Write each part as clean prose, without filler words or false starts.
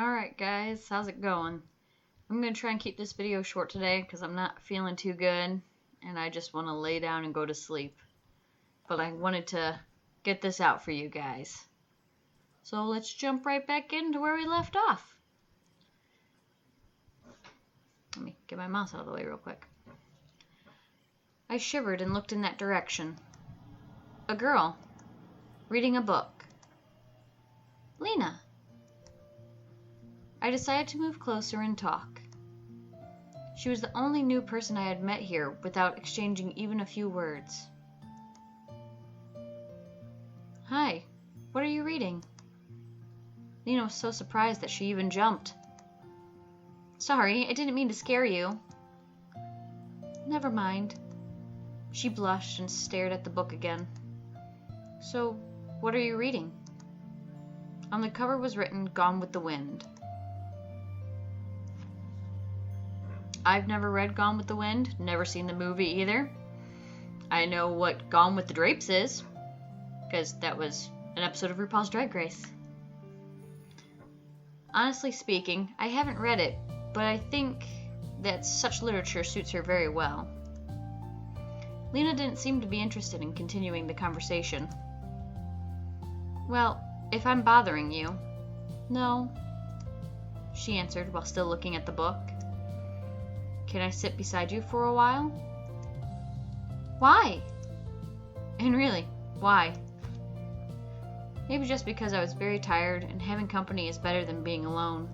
Alright guys, how's it going? I'm going to try and keep this video short today because I'm not feeling too good and I just want to lay down and go to sleep. But I wanted to get this out for you guys. So let's jump right back into where we left off. Let me get my mouse out of the way real quick. I shivered and looked in that direction. A girl, reading a book. Lena. I decided to move closer and talk. She was the only new person I had met here without exchanging even a few words. Hi, what are you reading? Lena was so surprised that she even jumped. Sorry, I didn't mean to scare you. Never mind. She blushed and stared at the book again. So, what are you reading? On the cover was written, Gone with the Wind. I've never read Gone with the Wind, never seen the movie either. I know what Gone with the Drapes is, because that was an episode of RuPaul's Drag Race. Honestly speaking, I haven't read it, but I think that such literature suits her very well. Lena didn't seem to be interested in continuing the conversation. Well, if I'm bothering you... No, she answered while still looking at the book. Can I sit beside you for a while? Why? And really, why? Maybe just because I was very tired and having company is better than being alone.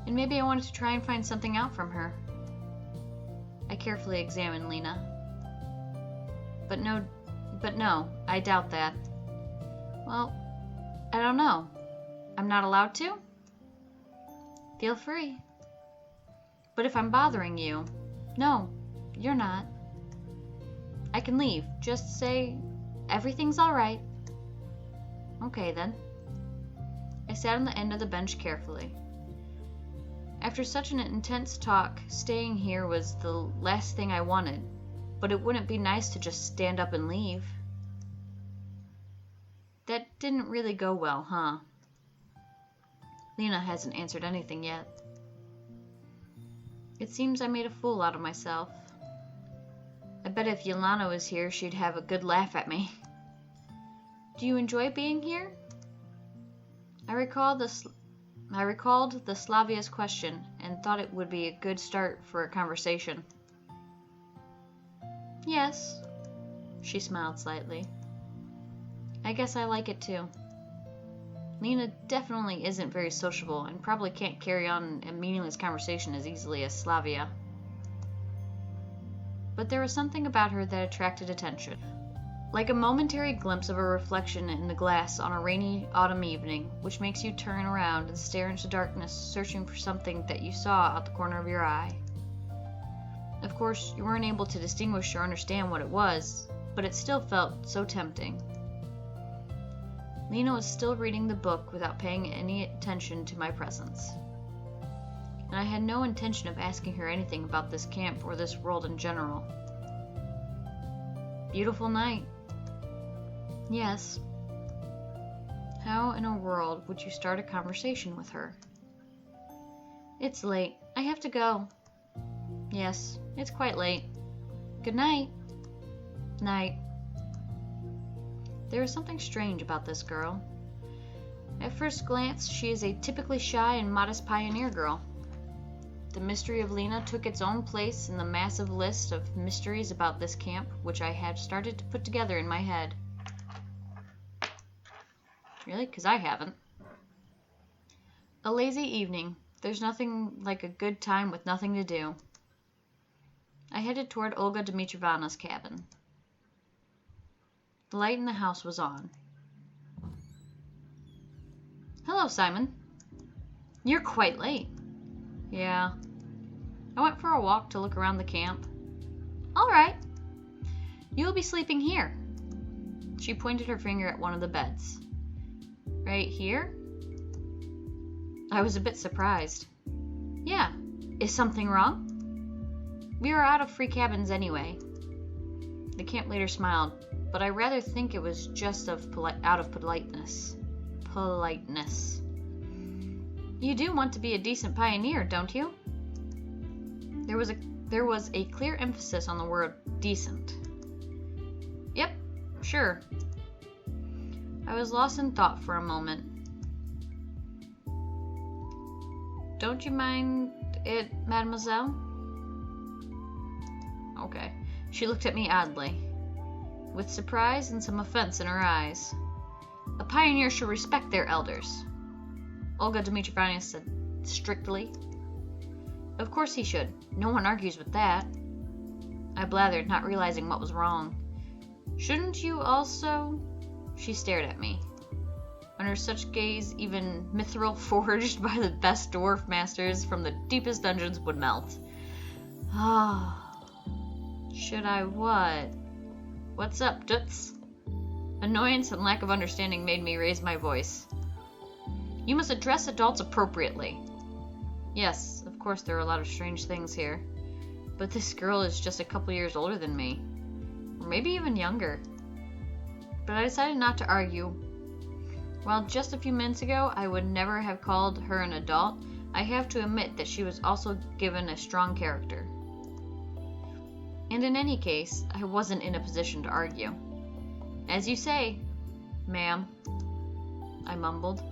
And maybe I wanted to try and find something out from her. I carefully examined Lena. But no, I doubt that. Well, I don't know. I'm not allowed to? Feel free. But if I'm bothering you, no, you're not. I can leave. Just say, everything's all right. Okay, then. I sat on the end of the bench carefully. After such an intense talk, staying here was the last thing I wanted, but it wouldn't be nice to just stand up and leave. That didn't really go well, huh? Lena hasn't answered anything yet. It seems I made a fool out of myself. I bet if Yolanda was here, she'd have a good laugh at me. Do you enjoy being here? I recalled the Slavia's question and thought it would be a good start for a conversation. Yes, she smiled slightly. I guess I like it too. Lena definitely isn't very sociable and probably can't carry on a meaningless conversation as easily as Slavia. But there was something about her that attracted attention. Like a momentary glimpse of a reflection in the glass on a rainy autumn evening, which makes you turn around and stare into darkness, searching for something that you saw out the corner of your eye. Of course, you weren't able to distinguish or understand what it was, but it still felt so tempting. Lena was still reading the book without paying any attention to my presence. And I had no intention of asking her anything about this camp or this world in general. Beautiful night. Yes. How in a world would you start a conversation with her? It's late. I have to go. Yes, it's quite late. Good night. Night. There is something strange about this girl. At first glance, she is a typically shy and modest pioneer girl. The mystery of Lena took its own place in the massive list of mysteries about this camp, which I had started to put together in my head. Really? 'Cause I haven't. A lazy evening. There's nothing like a good time with nothing to do. I headed toward Olga Dmitrievna's cabin. The light in the house was on. Hello, Simon. You're quite late. Yeah. I went for a walk to look around the camp. All right. You'll be sleeping here. She pointed her finger at one of the beds. Right here? I was a bit surprised. Yeah. Is something wrong? We are out of free cabins anyway. The camp leader smiled, but I rather think it was just out of politeness. Politeness. You do want to be a decent pioneer, don't you? There was a clear emphasis on the word decent. Yep, sure. I was lost in thought for a moment. Don't you mind it, mademoiselle? Okay. She looked at me oddly, with surprise and some offense in her eyes. A pioneer should respect their elders, Olga Dmitrievna said strictly. Of course he should. No one argues with that. I blathered, not realizing what was wrong. Shouldn't you also? She stared at me. Under such gaze, even mithril forged by the best dwarf masters from the deepest dungeons would melt. Ah. Should I what? What's up, Toots? Annoyance and lack of understanding made me raise my voice. You must address adults appropriately. Yes, of course there are a lot of strange things here. But this girl is just a couple years older than me. Or maybe even younger. But I decided not to argue. While just a few minutes ago I would never have called her an adult, I have to admit that she was also given a strong character. And in any case, I wasn't in a position to argue. As you say, ma'am, I mumbled.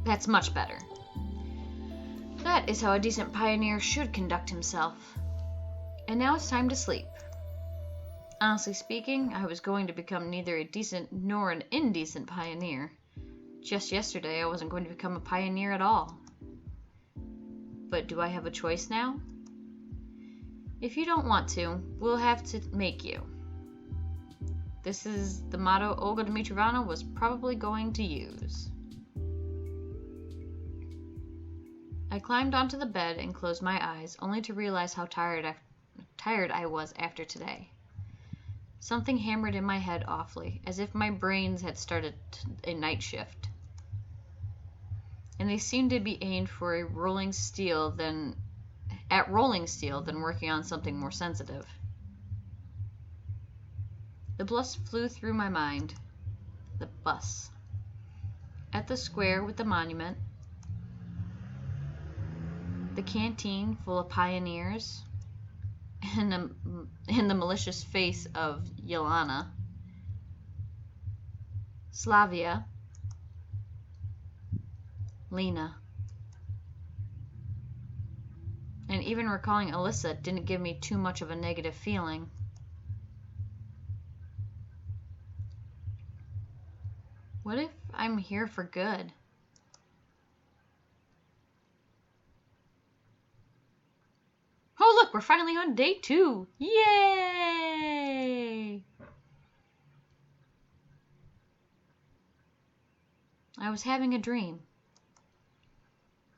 That's much better. That is how a decent pioneer should conduct himself. And now it's time to sleep. Honestly speaking, I was going to become neither a decent nor an indecent pioneer. Just yesterday, I wasn't going to become a pioneer at all. But do I have a choice now? If you don't want to, we'll have to make you. This is the motto Olga Dmitrievna was probably going to use. I climbed onto the bed and closed my eyes, only to realize how tired I was after today. Something hammered in my head awfully, as if my brains had started a night shift. And they seemed to be aimed for a rolling steel than working on something more sensitive. The bus flew through my mind. The bus. At the square with the monument. The canteen full of pioneers. And the malicious face of Yelena. Slavia. Lena. And even recalling Alyssa didn't give me too much of a negative feeling. What if I'm here for good? Oh look, we're finally on day 2! Yay! I was having a dream.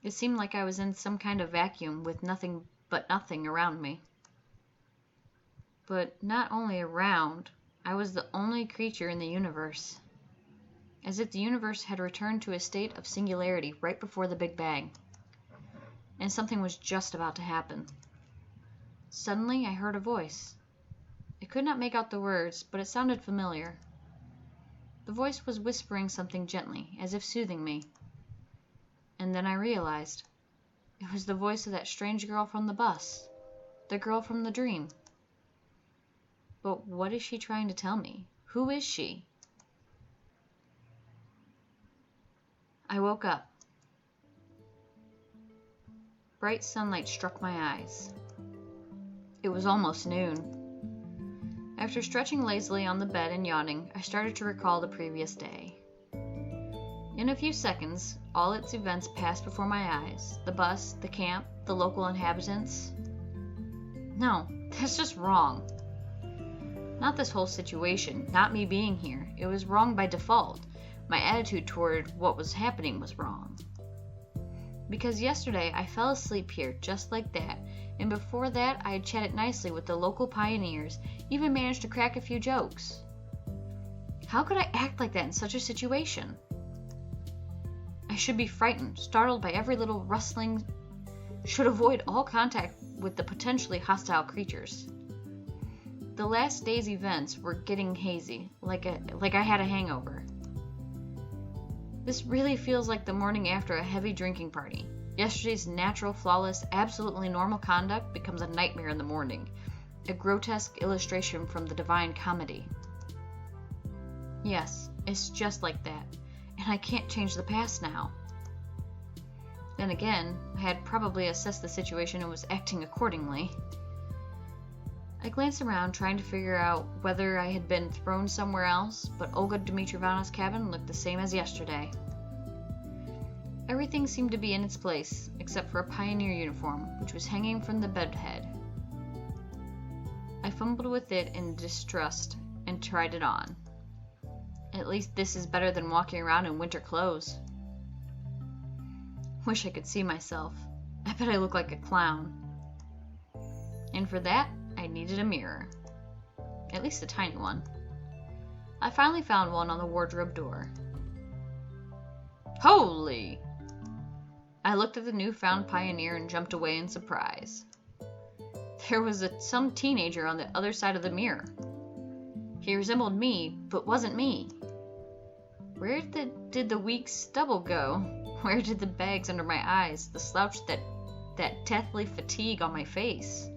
It seemed like I was in some kind of vacuum with nothing but nothing around me. But not only around, I was the only creature in the universe. As if the universe had returned to a state of singularity right before the Big Bang. And something was just about to happen. Suddenly, I heard a voice. I could not make out the words, but it sounded familiar. The voice was whispering something gently, as if soothing me. And then I realized. It was the voice of that strange girl from the bus. The girl from the dream. But what is she trying to tell me? Who is she? I woke up. Bright sunlight struck my eyes. It was almost noon. After stretching lazily on the bed and yawning, I started to recall the previous day. In a few seconds, all its events passed before my eyes. The bus, the camp, the local inhabitants. No, that's just wrong. Not this whole situation, not me being here. It was wrong by default. My attitude toward what was happening was wrong. Because yesterday I fell asleep here just like that, and before that I had chatted nicely with the local pioneers, even managed to crack a few jokes. How could I act like that in such a situation? I should be frightened, startled by every little rustling, should avoid all contact with the potentially hostile creatures. The last day's events were getting hazy, like I had a hangover. This really feels like the morning after a heavy drinking party. Yesterday's natural, flawless, absolutely normal conduct becomes a nightmare in the morning, a grotesque illustration from the Divine Comedy. Yes, it's just like that, and I can't change the past now. Then again, I had probably assessed the situation and was acting accordingly. I glanced around, trying to figure out whether I had been thrown somewhere else, but Olga Dmitrievna's cabin looked the same as yesterday. Everything seemed to be in its place, except for a pioneer uniform, which was hanging from the bedhead. I fumbled with it in distrust and tried it on. At least this is better than walking around in winter clothes. Wish I could see myself. I bet I look like a clown. And for that, I needed a mirror. At least a tiny one. I finally found one on the wardrobe door. Holy! I looked at the newfound pioneer and jumped away in surprise. There was some teenager on the other side of the mirror. He resembled me, but wasn't me. Where did the weak stubble go? Where did the bags under my eyes, the slouch that deathly fatigue on my face?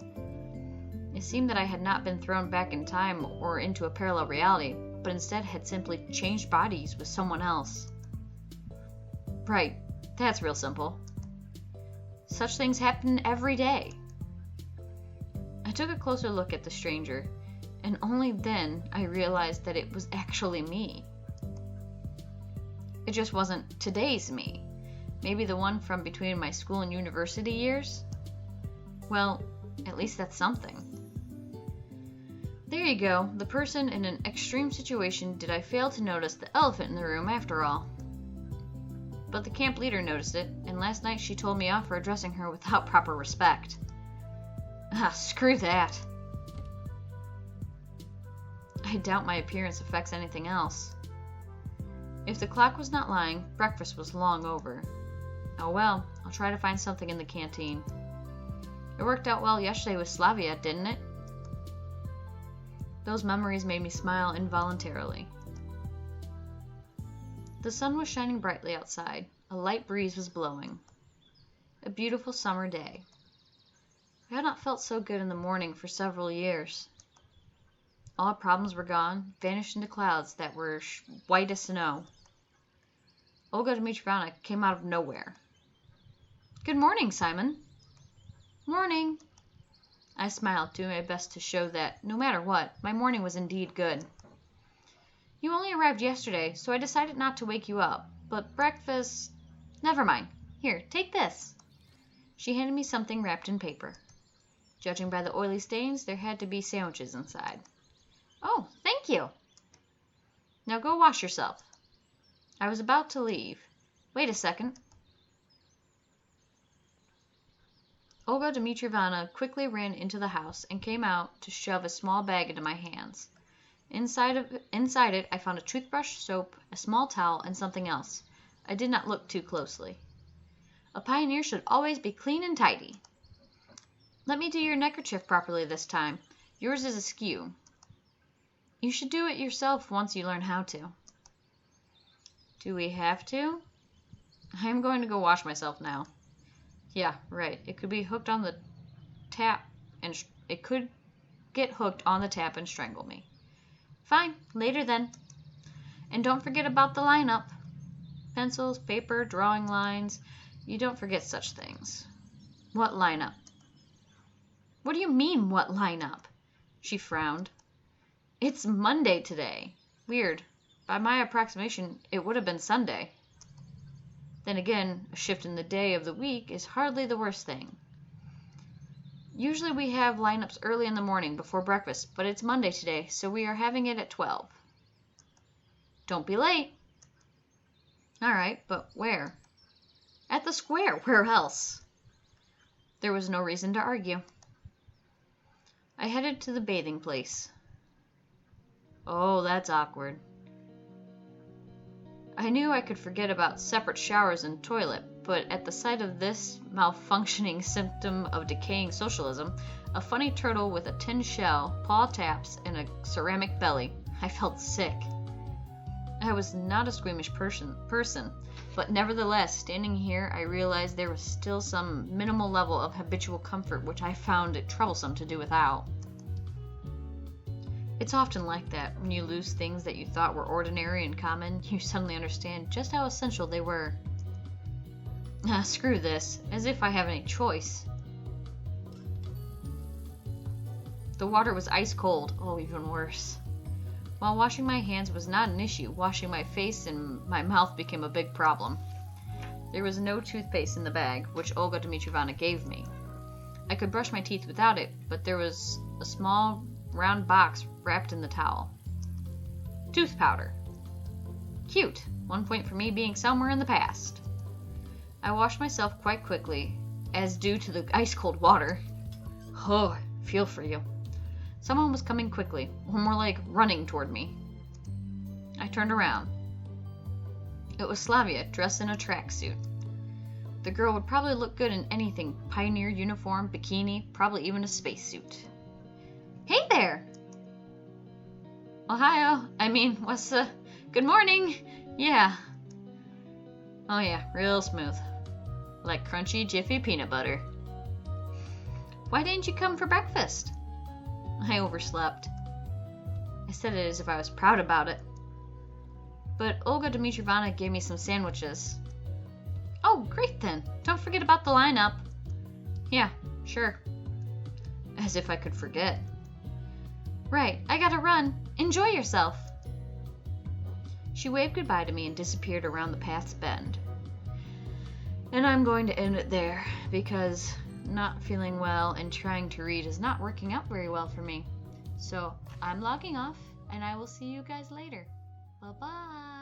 It seemed that I had not been thrown back in time or into a parallel reality, but instead had simply changed bodies with someone else. Right, that's real simple. Such things happen every day. I took a closer look at the stranger, and only then I realized that it was actually me. It just wasn't today's me. Maybe the one from between my school and university years? Well, at least that's something. There you go, the person in an extreme situation did I fail to notice the elephant in the room after all. But the camp leader noticed it, and last night she told me off for addressing her without proper respect. Screw that. I doubt my appearance affects anything else. If the clock was not lying, breakfast was long over. Oh well, I'll try to find something in the canteen. It worked out well yesterday with Slavia, didn't it? Those memories made me smile involuntarily. The sun was shining brightly outside. A light breeze was blowing. A beautiful summer day. I had not felt so good in the morning for several years. All problems were gone, vanished into clouds that were white as snow. Olga Dmitrievna came out of nowhere. Good morning, Simon. Morning. I smiled, doing my best to show that, no matter what, my morning was indeed good. You only arrived yesterday, so I decided not to wake you up. But breakfast... Never mind. Here, take this. She handed me something wrapped in paper. Judging by the oily stains, there had to be sandwiches inside. Oh, thank you. Now go wash yourself. I was about to leave. Wait a second. Olga Dmitrievna quickly ran into the house and came out to shove a small bag into my hands. Inside it, I found a toothbrush, soap, a small towel, and something else. I did not look too closely. A pioneer should always be clean and tidy. Let me do your neckerchief properly this time. Yours is askew. You should do it yourself once you learn how to. Do we have to? I am going to go wash myself now. Yeah, right. It could be hooked on the tap, and it could get hooked on the tap and strangle me. Fine, later then. And don't forget about the lineup. Pencils, paper, drawing lines. You don't forget such things. What lineup? What do you mean, what lineup? She frowned. It's Monday today. Weird. By my approximation, it would have been Sunday. Then again, a shift in the day of the week is hardly the worst thing. Usually we have lineups early in the morning before breakfast, but it's Monday today, so we are having it at 12. Don't be late. All right, but where? At the square. Where else? There was no reason to argue. I headed to the bathing place. Oh, that's awkward. I knew I could forget about separate showers and toilet, but at the sight of this malfunctioning symptom of decaying socialism, a funny turtle with a tin shell, paw taps, and a ceramic belly, I felt sick. I was not a squeamish person, but nevertheless, standing here, I realized there was still some minimal level of habitual comfort which I found it troublesome to do without. It's often like that. When you lose things that you thought were ordinary and common, you suddenly understand just how essential they were. Screw this. As if I have any choice. The water was ice cold. Oh, even worse. While washing my hands was not an issue, washing my face and my mouth became a big problem. There was no toothpaste in the bag, which Olga Dmitrievna gave me. I could brush my teeth without it, but there was a small round box wrapped in the towel. Tooth powder. Cute. 1 point for me being somewhere in the past. I washed myself quite quickly, as due to the ice-cold water. Oh, I feel for you. Someone was coming quickly, or more like running toward me. I turned around. It was Slavia, dressed in a tracksuit. The girl would probably look good in anything: pioneer uniform, bikini, probably even a spacesuit. Hey there! Ohio. Good morning! Yeah. Oh yeah, real smooth. Like crunchy, jiffy peanut butter. Why didn't you come for breakfast? I overslept. I said it as if I was proud about it. But Olga Dmitrievna gave me some sandwiches. Oh, great then. Don't forget about the lineup. Yeah, sure. As if I could forget. Right, I gotta run. Enjoy yourself. She waved goodbye to me and disappeared around the path's bend. And I'm going to end it there, because not feeling well and trying to read is not working out very well for me. So I'm logging off, and I will see you guys later. Bye-bye.